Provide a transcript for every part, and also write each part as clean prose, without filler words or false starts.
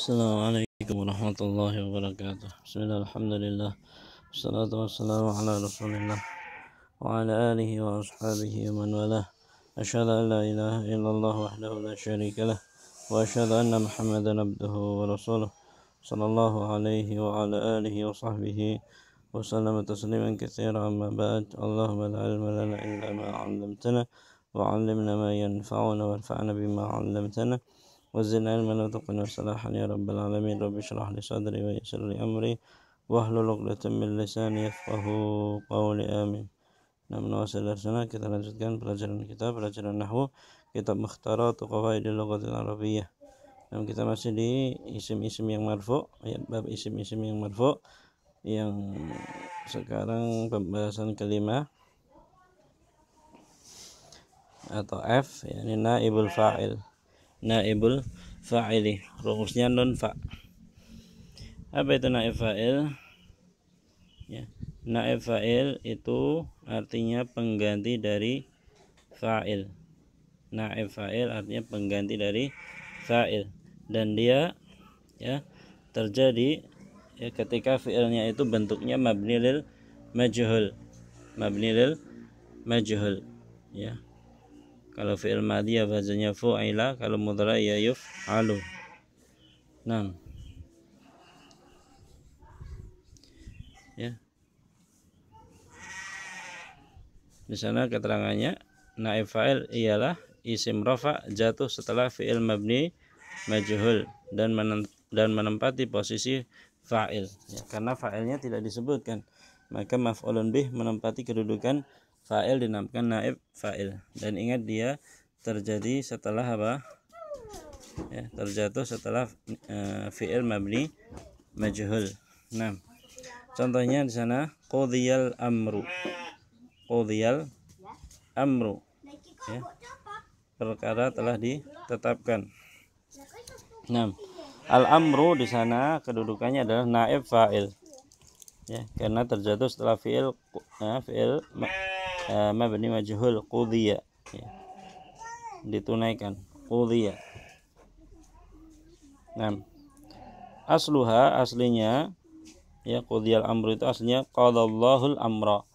Assalamualaikum warahmatullahi wabarakatuh. Bismillah, alhamdulillah, wassalatu wassalamu ala rasulillah wa ala alihi wa ashabihi wa man walah. Asyhadu an la ilaha illallah wahdahu la syarika lah wa asyhadu anna Muhammadan abduhu wa rasuluh sallallahu alaihi wa ala alihi wa sahbihi wa sallama tasliman katsiran, amma ba'd. Allahumma la ilma lana illa ma 'allamtana wa 'allimna ma yanfa'una wanfa'na bima 'allamtana وزدنا علما وتقنا وصلاحا يا رب العالمين. رب اشرح لي صدري ويسر لي امري واحلل عقدة من لساني يفقهوا قولي آمين. Nah, menawasil darsana, kita lanjutkan pelajaran nahwu, kitab Mukhtarat Qawaidil Lughatil Arabiyyah. Nah, kita masih di isim-isim yang marfu, ya, bab isim-isim yang marfu, yang sekarang pembahasan kelima atau F, yakni naibul fa'il. Naibul fa'ili, rumusnya nun fa. Apa itu naib fa'il? Ya, naib fa'il itu artinya pengganti dari fa'il. Naib fa'il artinya pengganti dari fa'il, dan dia ya terjadi ya ketika fi'ilnya itu bentuknya mabni lil majhul. Mabni lil majhul, ya. Kalau fi'il madhi ya wazannya fu'ila, kalau mudhari ya yuf'alu. Nah, ya. Di sana keterangannya naib fa'il ialah isim rafa jatuh setelah fi'il mabni majhul dan menempati posisi fa'il, ya, karena fa'ilnya tidak disebutkan, maka maf'ulun bih menempati kedudukan fa'il, dinamakan naib fa'il. Dan ingat, dia terjadi setelah apa? Ya, terjatuh setelah fi'il mabni majhul. Nah, contohnya di sana qudiyal amru. Qudiyal amru, ya, perkara telah ditetapkan. Nah, al-amru di sana kedudukannya adalah naib fa'il, ya, karena terjatuh setelah fi'il mabni majhul qudiya, ya, ditunaikan qudiya. Nah, aslinya ya qudiyal amru itu aslinya qadallahul amra.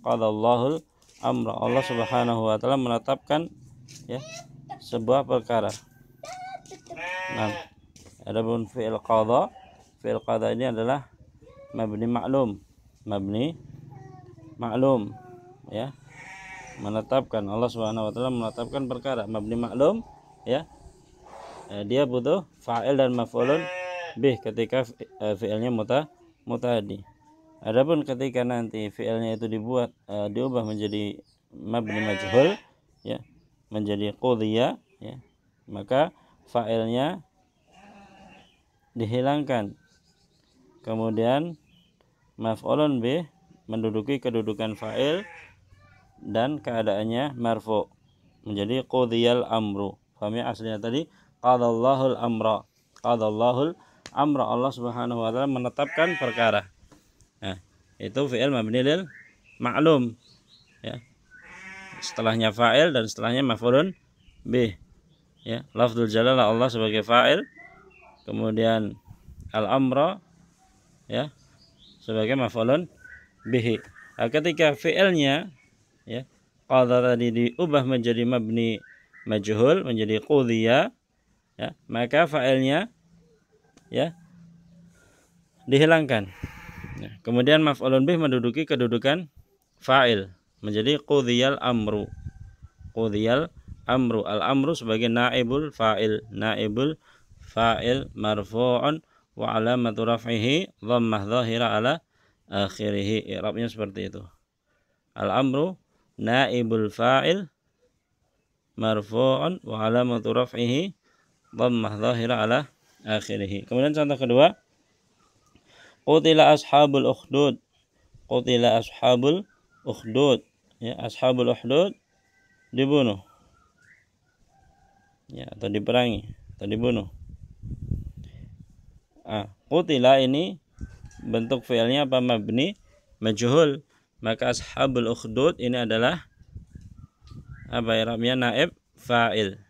Qadallahul amra, Allah Subhanahu wa taala menetapkan ya sebuah perkara. Nah, adapun fi'il qada ini adalah mabni ma'lum, ya, menetapkan. Allah Subhanahu wa taala menetapkan perkara mabni ma'lum, ya. Dia butuh fa'il dan maf'ulun bih ketika fi'ilnya mutahaddi. Adapun ketika nanti fi'ilnya itu diubah menjadi mabni majhul, ya, menjadi qudiya, ya, maka fa'ilnya dihilangkan, kemudian maf'ulun bih menduduki kedudukan fa'il dan keadaannya marfu menjadi qudiyal amru. Paham ya? Aslinya tadi qadallahul amra. Qadallahul amra, Allah Subhanahu wa taala menetapkan perkara. Nah, itu fi'il mabni lil ma'lum, ya. Setelahnya fa'il dan setelahnya maf'ulun bih, ya. Lafdzul jalalah Allah sebagai fa'il, kemudian al-amra, ya, sebagai maf'ulun bihi. Nah, ketika fi'ilnya ya qadha tadi diubah menjadi mabni majhul, menjadi qudiya, ya, maka fa'ilnya ya dihilangkan. Nah, kemudian maf'ulun bih menduduki kedudukan fa'il menjadi qudiyal amru. Qudiyal amru, al-amru sebagai naibul fa'il. Naibul fa'il marfu'un wa alamatu raf'ihi dhammah dhahira ala akhirih. I'rabnya seperti itu. Al-amru naibul fa'il marfu'un wa alamatu raf'ihi dhammah dhahira ala akhirih. Kemudian contoh kedua, qutila ashabul ukhdud. Qutila ashabul ukhdud, ya, ashabul ukhdud dibunuh, ya, atau diperangi atau dibunuh. Qutila ini bentuk fi'ilnya apa? Mabni majhul, maka ashabul ukhdud ini adalah apa? I'rabnya naib fa'il.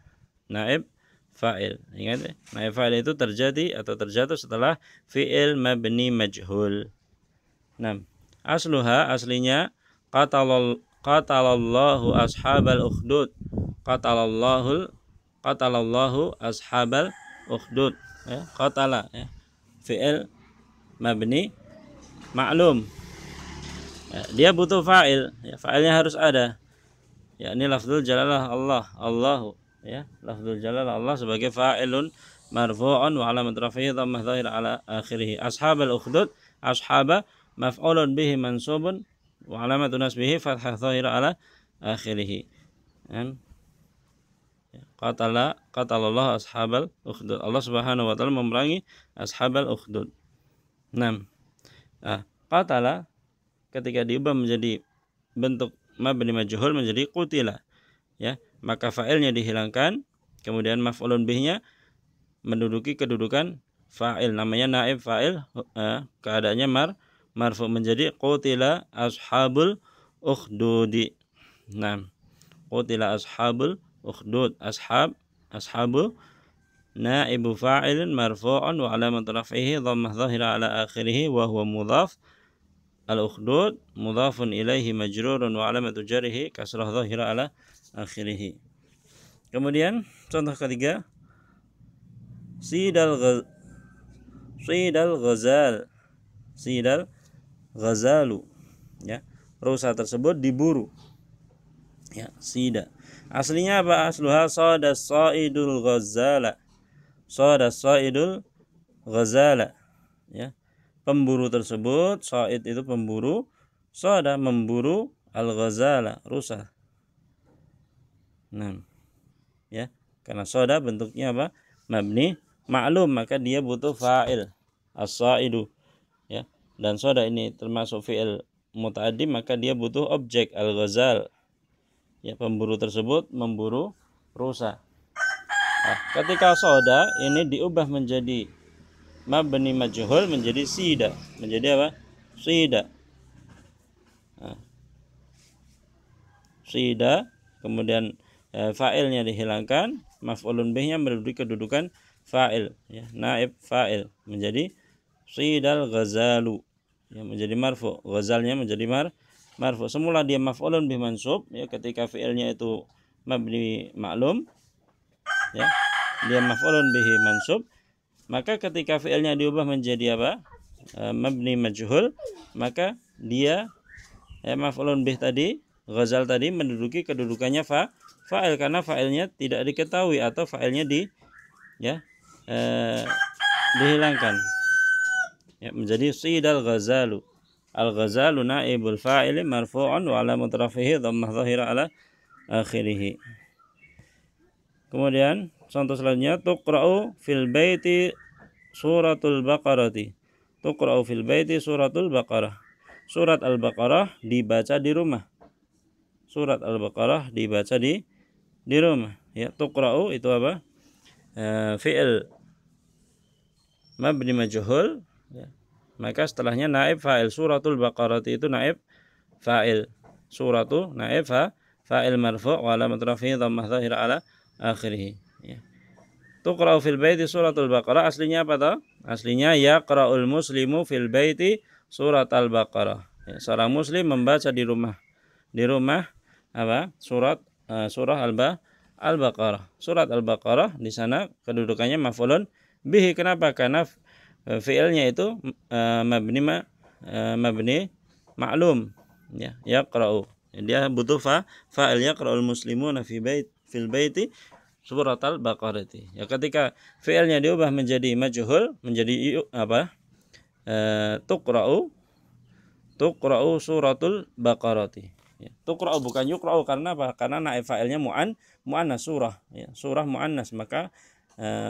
Naib fa'il. Ingat ya? Naib fa'il itu terjadi atau terjatuh setelah fi'il mabni majhul. 6. Asluha, aslinya qatalallahu ashabal ukhdud. Qatalallahu ashabal ukhdud. Ya, qatala ya. Fi'il mabni ma'lum. Ya, dia butuh fa'il, ya, fa'ilnya harus ada. Ya, ini lafzul jalalah Allah, Allahu, ya. Lafzul jalalah Allah sebagai fa'ilun marfu'un wa alamat rafi'i dhammah dhahir ala akhirih. Ashabal ukhdud, ashaba maf'ulun bihi mansubun wa alamat nasbihi fathah dhahir ala akhirih. Qatalallah ashabal ukhdud. Allah Subhanahu wa taala memerangi ashabal ukhdud. 6. Qatala ketika diubah menjadi bentuk mabni majhul menjadi qutila, ya, maka fa'ilnya dihilangkan, kemudian maf'ulun bihnya menduduki kedudukan fa'il, namanya naib fa'il, keadaannya marfu menjadi qutila ashabul ukhdudi. Nah, qutila ashabul ukhdud. Ashabu naibu fa'ilin marfu'un wa alamat raf'ihi dhammah dhahira ala akhirih wa huwa mudhaf. Al-ukhdud mudhafun ilaihi majrurun wa alamatu jarrihi kasrah dhahira ala akhirih. Kemudian contoh ketiga, sidal ghazalu, ya, rusa tersebut diburu, ya, sida. Aslinya apa? Asluha sadas saidul ghazala, ya. Pemburu tersebut, said itu pemburu, sada memburu, al-ghazala rusa. Nah, ya, karena sada bentuknya apa? Mabni ma'lum, maka dia butuh fa'il, as-saidu, ya. Dan sada ini termasuk fi'il muta'addi, maka dia butuh objek, al-ghazal. Ya, pemburu tersebut memburu rusa. Nah, ketika sada ini diubah menjadi mabni majhul menjadi sida, menjadi apa? Sida. Nah, sida, kemudian fa'ilnya dihilangkan, maf'ulun bihnya menduduki kedudukan fa'il, ya, naib fa'il menjadi sidal ghazalu, ya, menjadi marfu, ghazalnya menjadi marfu. Semula dia maf'ulun bih mansub, ya, ketika fi'ilnya itu mabni ma'lum, ya, dia maf'ulun bihi mansub. Maka ketika fi'ilnya diubah menjadi apa? Mabni majhul, maka dia, ya, maf'ulun bih tadi, ghazal tadi menduduki kedudukannya fa'il karena fa'ilnya tidak diketahui atau fa'ilnya dihilangkan. Ya, menjadi sidal ghazalu. Al-ghazalu naibul fa'ili marfu'un wa alamat rafihi dhammah dhahira ala akhirih. Kemudian contoh selanjutnya, tuqra'u fil baiti suratul baqarati. Tuqra'u fil baiti suratul baqarah. Surat Al-Baqarah dibaca di rumah. Surat Al-Baqarah dibaca di rumah. Ya, tuqra'u itu apa? Fi'il mabni majhul, ya. Maka setelahnya naib fa'il. Suratul Baqarati itu naib fa'il. Suratu naib fa'il marfu' wa alamat rafi'i dhammah dhahira ala akhirih, ya. Tuqra'u fil baiti suratul Baqarah, aslinya apa toh? Aslinya yaqra'ul muslimu fil baiti surat al-Baqarah. Ya, seorang muslim membaca di rumah. Di rumah apa? Surah Al-Baqarah. Surat Al-Baqarah di sana kedudukannya maf'ulun bihi. Kenapa? Karena fi'ilnya itu mabni ma'lum, ya, yaqra'u. Dia butuh fa'il, yaqra'ul muslimuna fil baiti surat Al-Baqarah. Ya, ketika fi'ilnya diubah menjadi majhul, menjadi apa? Tuqra'u suratul Baqarah. Ya, tuqra'u bukan yuqra'u, karena apa? Karena naib fa'ilnya muannas, surah, ya, surah muannas, maka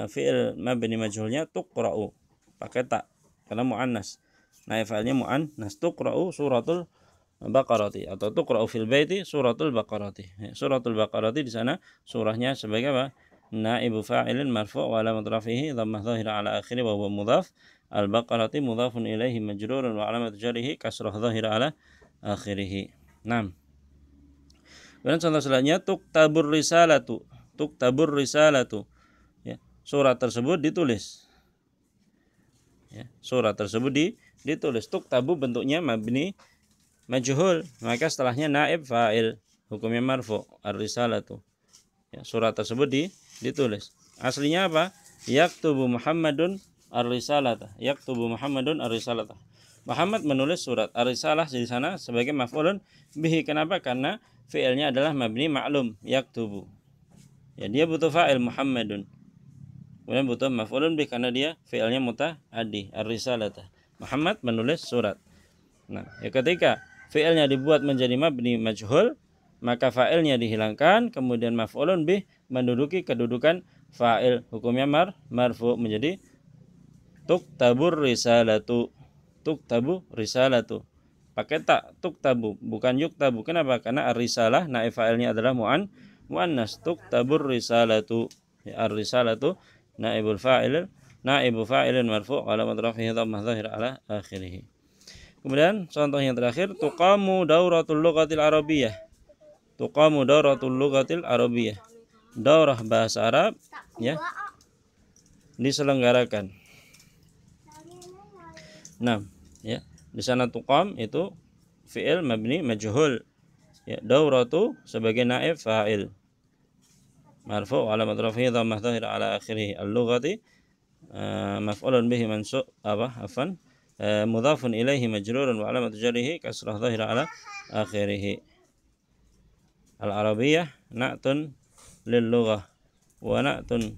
fi'il mabni majhulnya tuqra'u pakai ta karena muannas. Naib fa'ilnya muannas, tuqra'u suratul Baqarah atau tuqra'u fil baiti suratul Baqarah. Ya, suratul Baqarah di sana surahnya sebagai apa? Naibu fa'ilin marfu' wa alamat rafihi dhammah dhahira ala akhirih wa huwa mudhaf. Al-Baqarah mudhafun ilaihi majrurun wa alamat jarrihi kasrah dhahira ala akhirih. 6. Kemudian contoh selanjutnya, tuktabur risalatu. Ya, surat tersebut ditulis. Ya, surat tersebut ditulis. Tuktabu bentuknya mabni majhul, maka setelahnya naib fa'il, hukumnya marfu, ar-risalatu. Ya, surat tersebut ditulis. Aslinya apa? Yaktubu Muhammadun ar-risalata. Yaktubu Muhammadun ar-risalata. Muhammad menulis surat. Ar-risalah di sana sebagai maf'ulun bihi. Kenapa? Karena fi'ilnya adalah mabni ma'lum, yaktubu. Ya, dia butuh fa'il Muhammadun. Kemudian butuh maf'ulun bihi karena dia fi'ilnya muta'addi, ar-risalata. Muhammad menulis surat. Nah, ya ketika fi'ilnya dibuat menjadi mabni majhul, maka fa'ilnya dihilangkan, kemudian maf'ulun bih menduduki kedudukan fa'il, hukumnya marfu, menjadi tuktabur risalatu. Tuktabu risalatu. Pakai tak, tuktabu, bukan yuktabu. Kenapa? Karena ar-risalah naib fa'ilnya adalah muannas. Tuktabur risalatu. Ya, ar-risalatu naibul fa'il, naibu fa'ilin marfu' alamat rafihi dhammah dhahir ala akhirih. Kemudian contoh yang terakhir, tuqamu dauratul lughatil arabiyyah. Tuqamu dauratul lughatil arabiyyah. Daurah bahasa Arab, ya, diselenggarakan. Nah, ya, di sana tuqam itu fi'il mabni majhul. Ya, dauratu sebagai naib fa'il. Marfu' alamat rafihi dhammah dhahir ala akhirih. Al-lughati maf'ulun bihi mansub mudhafun ilaihi majrurun wa alamat jarrihi kasrah dhahira ala akhirih. Al-arabiyyah na'tun lil lughah wa na'tun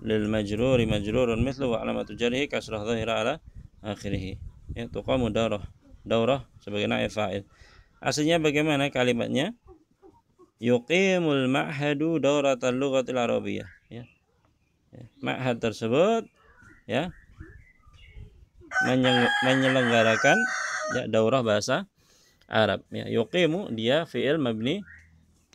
lil majruri majrurun mithlu wa alamat jarrihi kasrah dhahira ala akhirih. Ya, tuqamu daurah sebagai naib fa'il. Aslinya bagaimana kalimatnya? Yuqimul ma'hadu dauratal lughatil arabiyyah. Ya. Ma'had tersebut, ya, menyelenggarakan, ya, daurah bahasa Arab. Ya, yuqimu dia fi'il mabni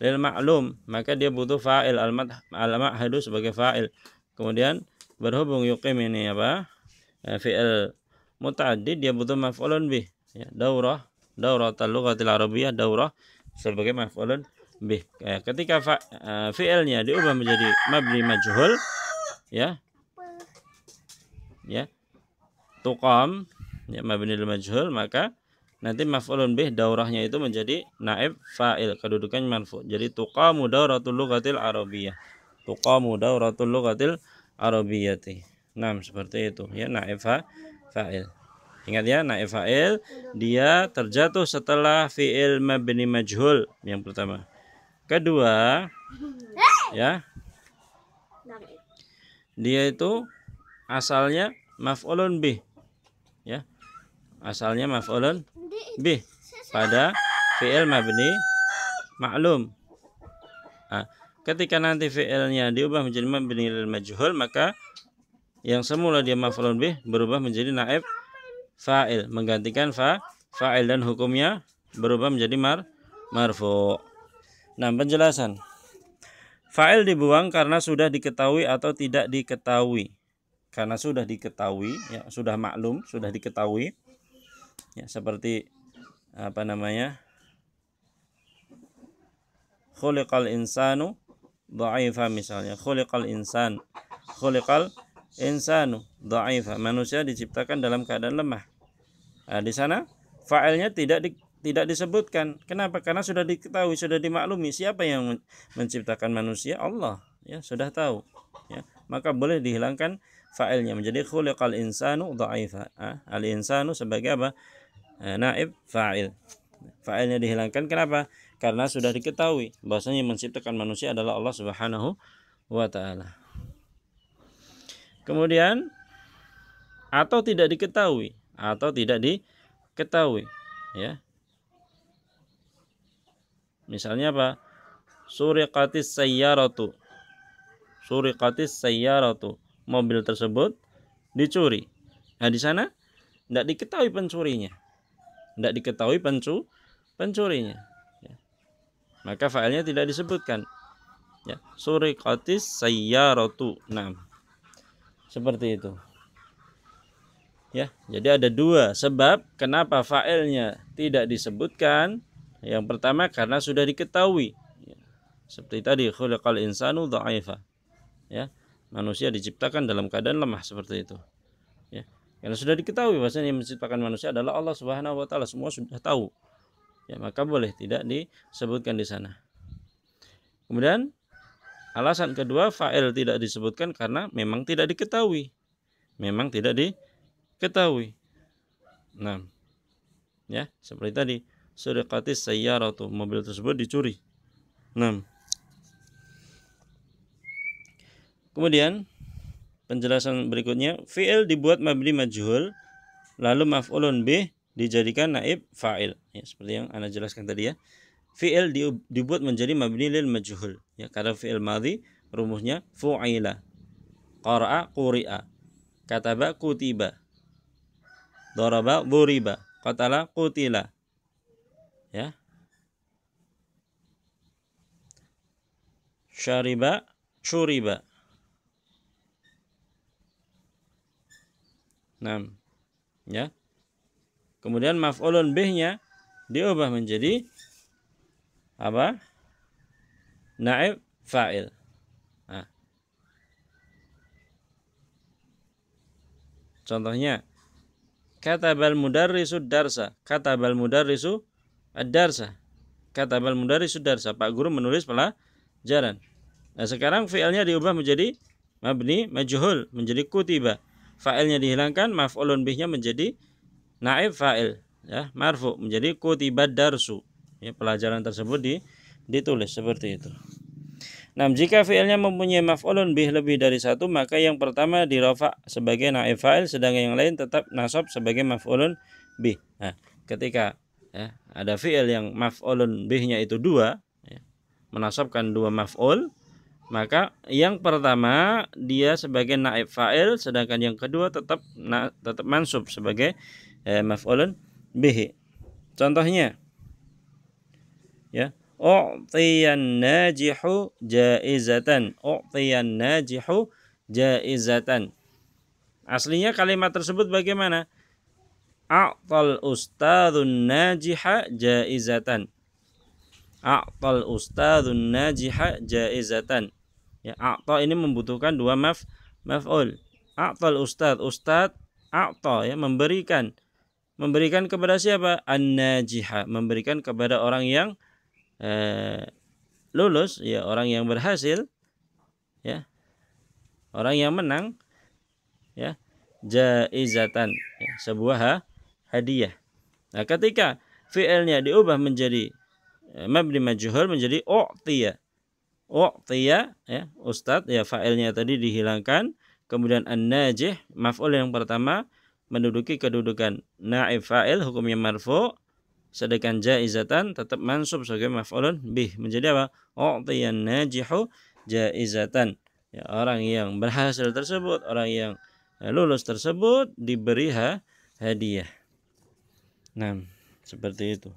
lil ma'lum, maka dia butuh fa'il, al-ma'hadu sebagai fa'il. Kemudian berhubung yuqim ini apa? Fi'il muta'addid, dia butuh maf'ulun bih. Ya, dauratal lughatil arabiyyah, daurah sebagai maf'ulun bih. Ya, ketika fi'ilnya diubah menjadi mabni majhul, ya, tuqam, ya, mabni lil majhul, maka nanti maf'ulun bih daurahnya itu menjadi naib fa'il, kedudukannya marfu. Jadi tuqamu dauratul lughatil arabiyyah. Tuqamu dauratul lughatil arabiyyati. Nah, seperti itu, ya, naib fa'il. Ingat ya, naib fa'il dia terjatuh setelah fi'il mabni majhul yang pertama. Kedua, ya, dia itu asalnya maf'ulun bih, ya, asalnya maf'ulun bih pada fi'il mabni ma'lum. Nah, ketika nanti fi'ilnya diubah menjadi mabni lil majhul, maka yang semula dia maf'ulun bih berubah menjadi naib fa'il, menggantikan fa'il, dan hukumnya berubah menjadi marfu'. Nah, penjelasan. Fa'il dibuang karena sudah diketahui atau tidak diketahui. Karena sudah diketahui, ya, sudah maklum, sudah diketahui. Ya, seperti apa namanya? Khuliqal insanu dha'ifa misalnya. Khuliqal insanu dha'ifa. Manusia diciptakan dalam keadaan lemah. Nah, di sana fa'ilnya tidak disebutkan. Kenapa? Karena sudah diketahui, sudah dimaklumi siapa yang menciptakan manusia, Allah, ya, sudah tahu, ya. Maka boleh dihilangkan fa'ilnya menjadi khuliqal insanu dha'ifa. Al-insanu sebagai apa? Naib fa'il. Fa'ilnya dihilangkan. Kenapa? Karena sudah diketahui bahwasanya yang menciptakan manusia adalah Allah Subhanahu wa taala. Kemudian atau tidak diketahui, ya. Misalnya apa? Suriqatis sayyaratu. Mobil tersebut dicuri. Nah, di sana tidak diketahui pencurinya. Ya. Maka fa'ilnya tidak disebutkan. Ya, suriqatis sayyaratu. Nah, seperti itu. Ya, jadi ada dua sebab kenapa fa'ilnya tidak disebutkan. Yang pertama karena sudah diketahui, ya, seperti tadi khuliqal insanu dha'ifa, ya, manusia diciptakan dalam keadaan lemah seperti itu. Ya. Karena sudah diketahui bahwasanya yang menciptakan manusia adalah Allah Subhanahu wa taala, semua sudah tahu. Ya, maka boleh tidak disebutkan di sana. Kemudian alasan kedua, fa'il tidak disebutkan karena memang tidak diketahui. Memang tidak diketahui. Nah, ya, seperti tadi, suriqatis sayyaratu, mobil tersebut dicuri. Nah, kemudian penjelasan berikutnya, fi'il dibuat mabni majhul, lalu maf'ulun bih dijadikan naib fa'il. Ya, seperti yang Anda jelaskan tadi ya. Fi'il dibuat menjadi mabni lil majhul. Ya, karena fi'il madhi rumusnya fu'ila, qara'a quri'a, kataba kutiba, daraba duriba, qatala qutila. Ya. Syariba syuriba. Nah, ya. Kemudian maf'ulun bihnya diubah menjadi apa? Naib fa'il. Nah. Contohnya, katabal mudarrisu darsa, katabal mudarrisu ad-darsa, katabal mudarrisu darsa, Pak guru menulis pelajaran. Nah, sekarang fi'ilnya diubah menjadi mabni majhul, menjadi kutiba. Fa'ilnya dihilangkan, maf'ulun bihnya menjadi naib fa'il, ya, marfu, menjadi kutibad darsu. Ya, pelajaran tersebut ditulis seperti itu. Nah, jika fi'ilnya mempunyai maf'ulun bih lebih dari satu, maka yang pertama dirafa sebagai naib fa'il, sedangkan yang lain tetap nasab sebagai maf'ulun bih. Nah, ketika ya, ada fi'il yang maf'ulun bihnya itu dua, ya, menasabkan dua maf'ul, maka yang pertama dia sebagai naib fa'il, sedangkan yang kedua tetap mansub sebagai maf'ulun bihi. Contohnya, ya, u'tiyan najihu jaizatan, u'tiyan najihu jaizatan. Aslinya kalimat tersebut bagaimana? A'tal ustadzun najiha jaizatan. A'tal ustadzun najiha jaizatan. Ya, a'ta ini membutuhkan dua maf'ul. A'tal ustadz, ustadz a'ta, ya, memberikan. Memberikan kepada siapa? An-najiha, memberikan kepada orang yang lulus, ya, orang yang berhasil, ya, orang yang menang, ya, jaizatan, ya, sebuah hadiah. Nah, ketika fi'ilnya diubah menjadi mabni majhul menjadi u'tiya. U'tiya, ya, ustadz, ya, fa'ilnya tadi dihilangkan, kemudian an-najih, maf'ul yang pertama menduduki kedudukan naib fa'il, hukumnya marfu', sedangkan jaizatan tetap mansub sebagai maf'ulun bih, menjadi apa? U'tiyan najihu jaizatan. Ya, orang yang berhasil tersebut, orang yang lulus tersebut diberi hadiah. Nah, seperti itu.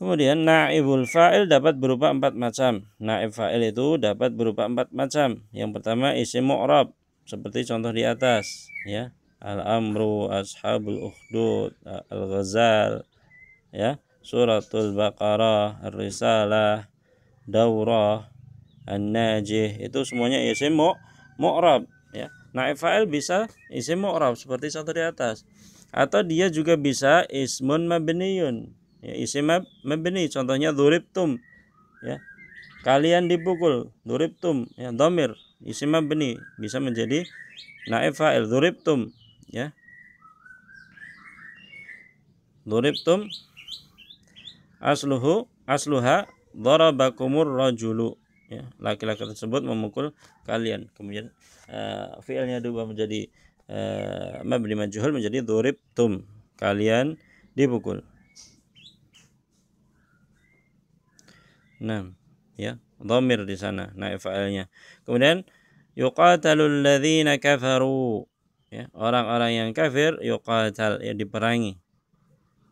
Kemudian naibul fa'il dapat berupa 4 macam. Naib fa'il itu dapat berupa 4 macam. Yang pertama isim mu'rab, seperti contoh di atas, ya. Al-amru, ashabul ukhdud, al-ghazal, ya, suratul baqarah, ar-risalah, daurah, an-najih, itu semuanya isim mu'rab, ya. Naib fa'il bisa isim mu'rab seperti contoh di atas. Atau dia juga bisa ismun mabniyun, ya, isim mabni, contohnya dzuribtum, ya, kalian dipukul, dzuribtum, ya, dhamir, isim mabni, bisa menjadi naib fa'il, dzuribtum, ya, dzuribtum asluha dharabakumur rajulu, ya, laki-laki tersebut memukul kalian. Kemudian fi'ilnya diubah menjadi mabni majhul menjadi dzuribtum, kalian dipukul. Nah, ya, dhamir di sana naib fa'ilnya. Kemudian yuqatalul ladzina kafaru, ya, orang-orang yang kafir, yuqatal, ya, diperangi.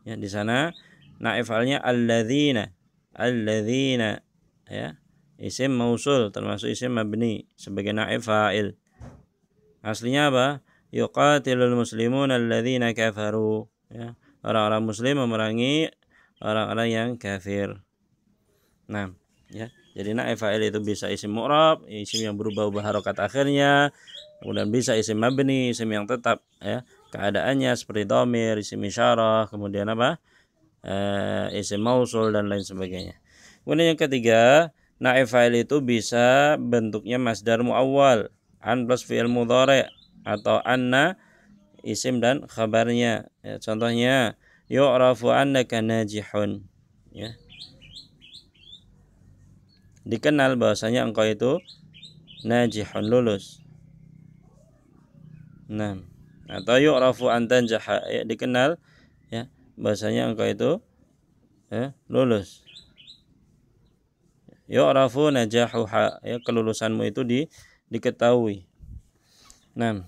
Ya, di sana naib fa'ilnya alladzina, alladzina, ya, isim mausul termasuk isim mabni sebagai naib fa'il. Aslinya apa? Yuqatilul muslimun alladzina kafaru, ya, orang-orang muslim memerangi orang-orang yang kafir. Nah, ya, Jadi naib fa'il itu bisa isim mu'rab, isim yang berubah-ubah harokat akhirnya, kemudian bisa isim mabni, isim yang tetap ya keadaannya seperti dhamir, isim isyarah, kemudian apa? Isim mausul dan lain sebagainya. Kemudian yang ketiga, naib fa'il itu bisa bentuknya masdar muawwal, an plus fi'il mudhari' atau anna isim dan khabarnya. Ya, contohnya yu'rafu annaka najihun. Ya. Dikenal bahwasanya engkau itu najihun, lulus. Nah, atau yu'rafu an tanjaha, ya, dikenal ya bahwasanya engkau itu lulus. Yu'rafu najahuha, ya, kelulusanmu itu diketahui. Nah,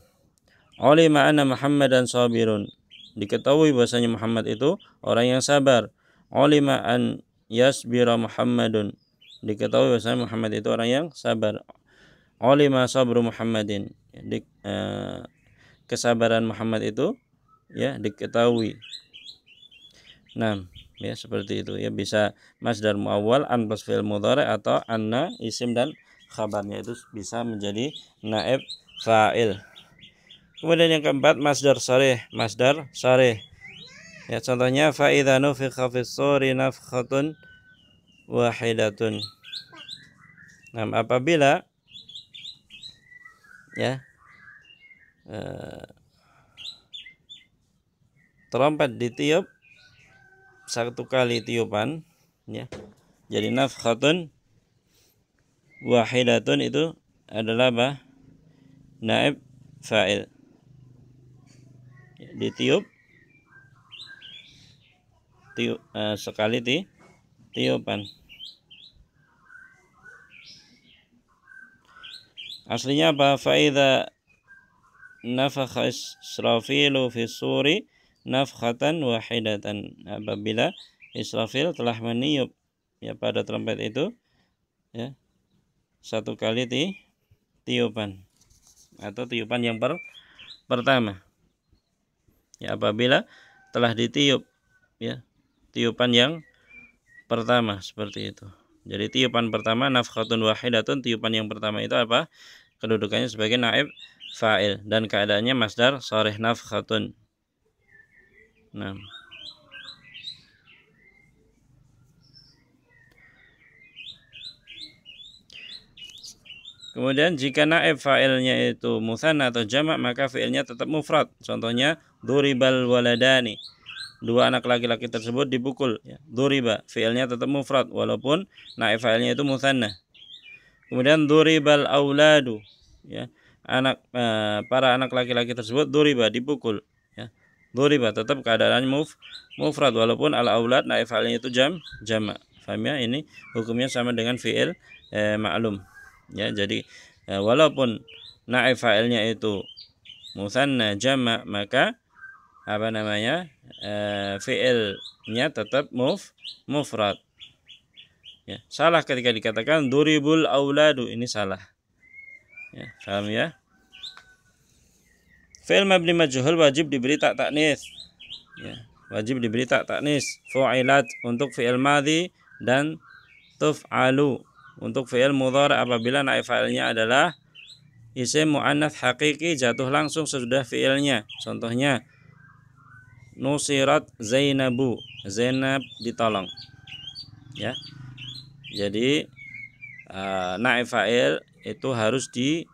ulima anna Muhammadan sabirun, diketahui bahwasanya Muhammad itu orang yang sabar. Ulima an yasbira Muhammadun, diketahui bahwasanya Muhammad itu orang yang sabar. Ulima sabru Muhammadin, kesabaran Muhammad itu ya diketahui. Nah, ya seperti itu ya, bisa masdar muawwal an plus fi'il mudhari atau anna isim dan khabarnya itu bisa menjadi naib fa'il. Kemudian yang keempat masdar sarih, masdar sarih. Ya, contohnya fa idza nufikha fis suri nafkhatun wahidatun. Nah, apabila ya trompet ditiup satu kali tiupan, ya, jadi nafkhatun wahidatun itu adalah apa? Naib fa'il. Ya, ditiup sekali tiupan. Aslinya apa? Fa idza nafakha Israfilu fi suri nafkhatan wahidatan. Apabila Israfil telah meniup ya pada trompet itu ya satu kali tiupan atau tiupan yang pertama. Ya, apabila telah ditiup ya tiupan yang pertama seperti itu. Jadi tiupan pertama nafkhatun wahidatun, tiupan yang pertama itu apa? Kedudukannya sebagai naib fa'il dan keadaannya masdar sarih nafkhatun. Nah, kemudian jika naib fa'ilnya itu mutsanna atau jamak, maka fi'ilnya tetap mufrad. Contohnya duribal waladani, dua anak laki-laki tersebut dipukul ya. Duriba fi'ilnya tetap mufrad walaupun naib fa'ilnya itu mutsanna. Kemudian duribal auladu ya, para anak laki-laki tersebut duriba dipukul ya. Duriba tetap keadaan mufrad walaupun al aulad naib fa'ilnya itu jamak. Paham ya? Ini hukumnya sama dengan fi'il ma'lum ya. Jadi walaupun naib fa'ilnya itu mutsanna jamak, maka apa namanya? Fi'ilnya tetap mufrad. Ya, salah ketika dikatakan duribul auladu, ini salah. Ya, paham ya? Fi'il mabni majhul wajib diberi tak ta'nis. Ya, wajib diberi tak ta'nis. Fu'ilat untuk fi'il madhi dan tuf'alu untuk fi'il mudhari apabila naib fa'ilnya adalah isim muannats hakiki jatuh langsung sesudah fi'ilnya. Contohnya nusirat Zainabu, Zainab ditolong. Ya. Jadi naib fa'il itu harus diberi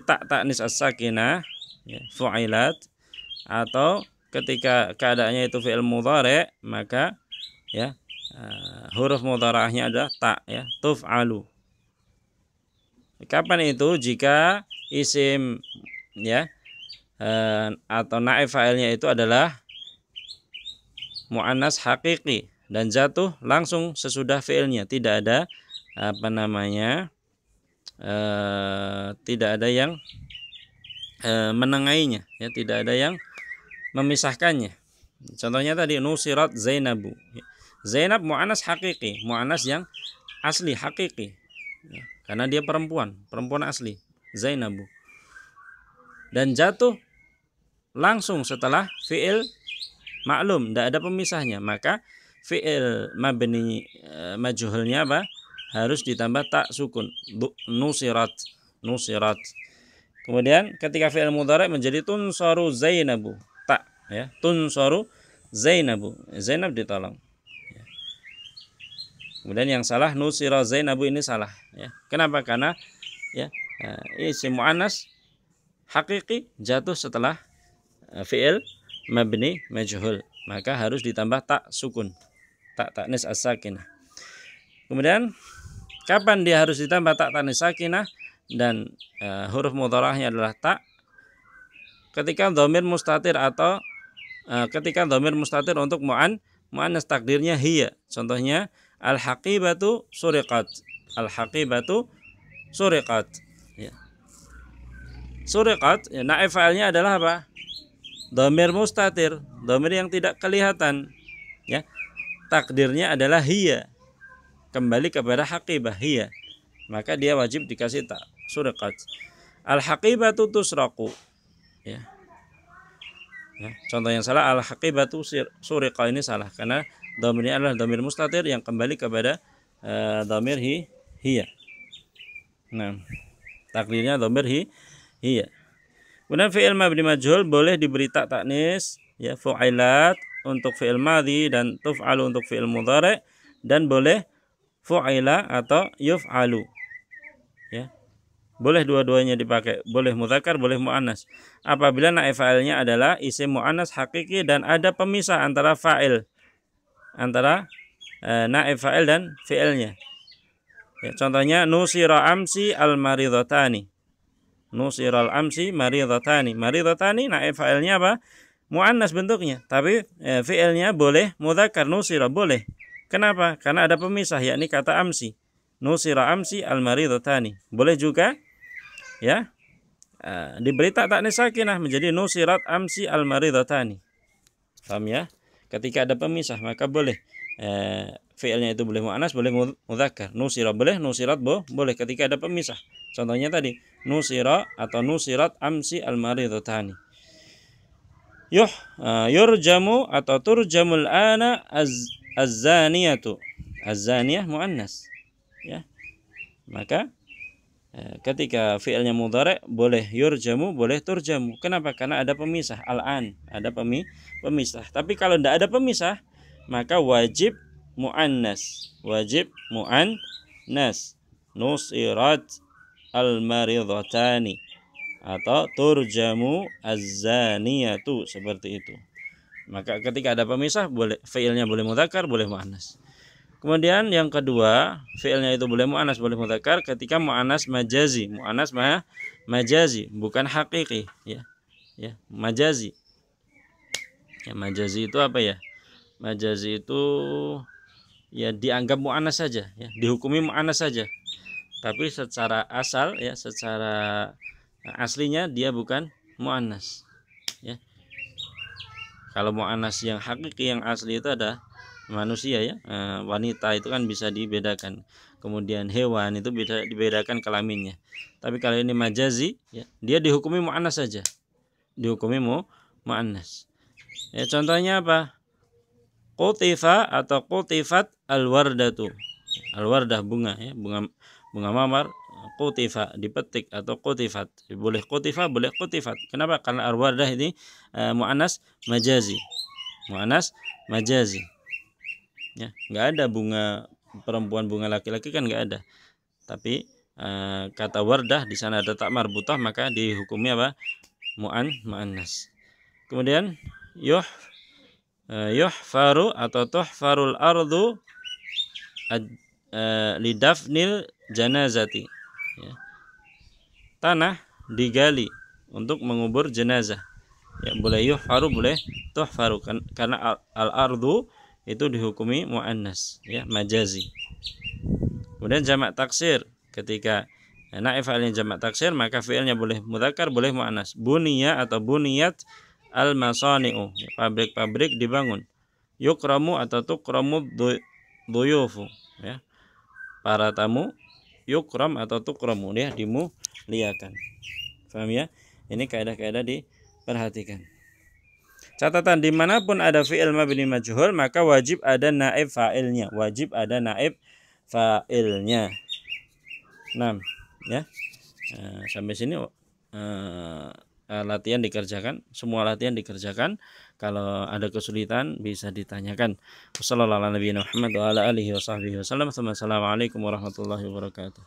tak ta'nis as-sakinah ya, fu'ilat, atau ketika keadaannya itu fi'il mudhari maka ya huruf mudhara'ahnya adalah ta ya, tuf'alu. Kapan itu? Jika isim ya atau naib fa'ilnya itu adalah muannats hakiki dan jatuh langsung sesudah fi'ilnya, tidak ada apa namanya tidak ada yang menengahinya ya, tidak ada yang memisahkannya. Contohnya tadi nusirat Zainabu, Zainab muannats hakiki, muannats yang asli hakiki ya, karena dia perempuan asli, Zainabu, dan jatuh langsung setelah fi'il maklum, tidak ada pemisahnya, maka fi'il mabni majhulnya apa? Harus ditambah tak sukun. Nusirat. Kemudian ketika fi'il mudhari menjadi tunsaru Zainabu, tak ya, tunsaru Zainabu, Zainab ditolong. Kemudian yang salah nusira Zainabu, ini salah ya. Kenapa? Karena ya isim muannas hakiki jatuh setelah fi'il mabni majhul, maka harus ditambah tak sukun, tak tanis as-sakinah. Kemudian kapan dia harus ditambah tak tanis sakinah dan huruf mudhara'nya adalah tak? Ketika dhamir mustatir atau ketika dhamir mustatir untuk muannas takdirnya hiya. Contohnya al-haqibatu suriqat. Al-haqibatu suriqat. Ya. Suriqat, ya, naib fa'ilnya adalah apa? Dhamir mustatir, dhamir yang tidak kelihatan. Ya. Takdirnya adalah hiya. Kembali kepada haqibah hiya. Maka dia wajib dikasih tak. Suriqat. Al-haqibatu tusraqu. Ya. Ya, contoh yang salah al-haqibatu suriqa, ini salah karena dhamirnya adalah dhamir mustatir yang kembali kepada dhamir hiya. Nah, takdirnya dhamir hiya. Kemudian fi'il mabni majhul boleh diberi tak tanis ya, fu'ilat untuk fi'il madhi dan tuf'alu untuk fi'il mudhari, dan boleh fu'ila atau yuf'alu. Ya. Boleh dua-duanya dipakai, boleh mudzakkar, boleh muannas. Apabila naib fa'ilnya adalah isim muannas hakiki dan ada pemisah antara fa'il, antara naib fa'il dan fi'ilnya. Ya, contohnya nusira amsi al-maridhatani. Nusira al-amsi maridhatani. Maridhatani naib fa'ilnya apa? Muannas bentuknya, tapi fi'ilnya boleh mudzakkar, nusira boleh. Kenapa? Karena ada pemisah, yakni kata amsi. Nusira amsi al-maridhatani. Boleh juga ya diberi tak tanis sakinah menjadi nusirat amsi al-maridhatani. Paham ya? Ketika ada pemisah maka boleh fi'ilnya itu boleh muannas, boleh mudzakkar. Nusira boleh, nusirat boleh ketika ada pemisah. Contohnya tadi nusira atau nusirat amsi al-maridhatani. Yurjamu atau turjamul ana az-zaniyatu. Az-zaniyah muannas. Ya. Maka ketika fi'ilnya mudhari boleh yurjamu, boleh turjamu. Kenapa? Karena ada pemisah, al-an, ada pemisah. Tapi kalau tidak ada pemisah, maka wajib muannas. Wajib muannas. Nusirat al-maridhatani atau turjamu az-zaniyatu, seperti itu. Maka ketika ada pemisah, boleh fi'ilnya boleh mudzakkar, boleh muannas. Kemudian yang kedua, fi'ilnya itu boleh mu'annas, boleh mudzakkar ketika mu'annas majazi. Mu'annas majazi, bukan hakiki, ya. Ya, majazi. Ya, majazi itu apa ya? Majazi itu ya dianggap mu'annas saja, ya, dihukumi mu'annas saja. Tapi secara asal ya, secara aslinya dia bukan mu'annas, ya. Kalau mu'annas yang hakiki, yang asli itu ada manusia ya, wanita itu kan bisa dibedakan, kemudian hewan itu bisa dibedakan kelaminnya. Tapi kalau ini majazi ya, dia dihukumi muannas saja, dihukumi muannas. Ya, contohnya apa? Qutifa atau qutifat al-wardatu. Al-wardah bunga ya, bunga mawar. Qutifa dipetik atau qutifat. Boleh qutifa, boleh qutifat. Kenapa? Karena al-wardah ini muannas majazi. Muannas majazi. Ya, nggak ada bunga perempuan, bunga laki-laki kan nggak ada. Tapi kata wardah di sana ada tak marbutah, maka dihukumi apa? Muannas. Kemudian yuhfaru atau tuhfarul ardu lidafnil janazati. Ya. Tanah digali untuk mengubur jenazah. Ya, boleh yuhfaru, boleh tuhfaru, karena al-ardu itu dihukumi muannas ya, majazi. Kemudian jamak taksir, ketika naib fa'ilnya jamak taksir maka fi'ilnya boleh mudzakkar, boleh muannas. Buniya atau buniyat al-masani'u, ya, pabrik-pabrik dibangun. Yukramu atau tukramu duyufu, ya, para tamu. Yukram atau tukramu, ya, dimuliakan. Paham ya? Ini kaidah-kaidah diperhatikan. Catatan, dimanapun ada fi'il mabni majhul maka wajib ada naib fa'ilnya. Wajib ada naib fa'ilnya. 6 ya. Sampai sini latihan dikerjakan, semua latihan dikerjakan. Kalau ada kesulitan bisa ditanyakan. Wassalamualaikum warahmatullahi wabarakatuh.